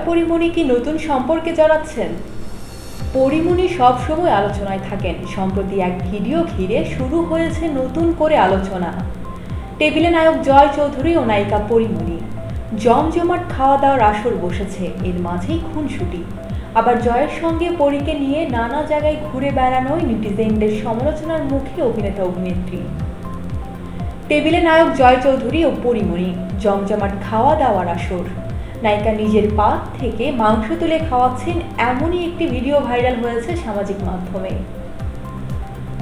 পরিমণি কি নতুন সম্পর্কে জড়াচ্ছেন? পরিমণি সবসময় আলোচনায় থাকেন। সম্প্রতি এক ভিডিও ঘিরে শুরু হয়েছে নতুন করে আলোচনা। টেবিলে নায়ক জয় চৌধুরী ও নায়িকা পরিমণি। জমজমাট খাওয়া দাওয়ার আসর বসেছে, এর মাঝেই খুনসুটি। আবার জয়ের সঙ্গে পরীকে নিয়ে নানা জায়গায় ঘুরে বেড়ানোয় নেটিজেনদের সমালোচনার মুখে অভিনেতা অভিনেত্রী। টেবিলে নায়ক জয় চৌধুরী ও পরিমণি, জমজমাট খাওয়া দাওয়ার আসর। নায়িকা নিজের পাত থেকে মাংস তুলে খাওয়াচ্ছেন, এমনই একটি ভিডিও ভাইরাল হয়েছে সামাজিক মাধ্যমে।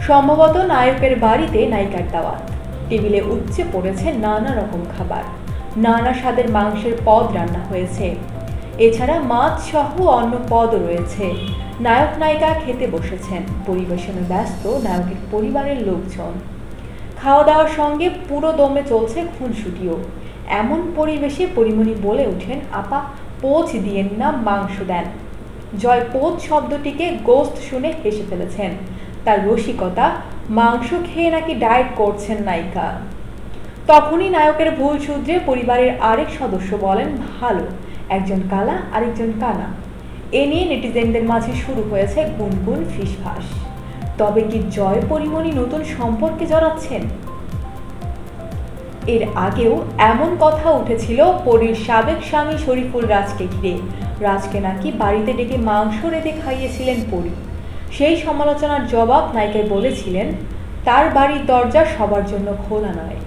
সম্ভবত নায়কের বাড়িতে নায়িকার দাওয়াত। টেবিলে উপচে পড়েছে নানা রকম খাবার, নানা স্বাদের মাংসের পদ রান্না হয়েছে। এছাড়া মাছ সহ অন্য পদও রয়েছে। নায়ক নায়িকা খেতে বসেছেন, পরিবেশনে ব্যস্ত নায়কের পরিবারের লোকজন। খাওয়া দাওয়ার সঙ্গে পুরো দমে চলছে খুনসুটিও। এমন পরিবেশে পরিমণি বলে ওঠেন, আপা পোচ দিয়েন না, মাংস দেন। জয় পোচ শব্দটিকে গোস্ত শুনে হেসে ফেলেছেন। তার রসিকতা, মাংস খেয়ে নাকি ডায়েট করছেন নায়িকা। তখনই নায়কের ভুল শুধরে পরিবারের আরেক সদস্য বলেন, ভালো, একজন কালা আরেকজন কানা। এ নিয়ে নেটিজেনদের মাঝে শুরু হয়েছে গুনগুন ফিসফাস। তবে কি জয় পরিমণি নতুন সম্পর্কে জড়াচ্ছেন? এর আগেও এমন কথা উঠেছিল পরীর সাবেক স্বামী শরীফুল রাজকে ঘিরে। রাজকে নাকি বাড়িতে ডেকে মাংস রেঁধে খাইয়েছিলেন পরী। সেই সমালোচনার জবাব নায়িকা বলেছিলেন, তার বাড়ির দরজা সবার জন্য খোলা নয়।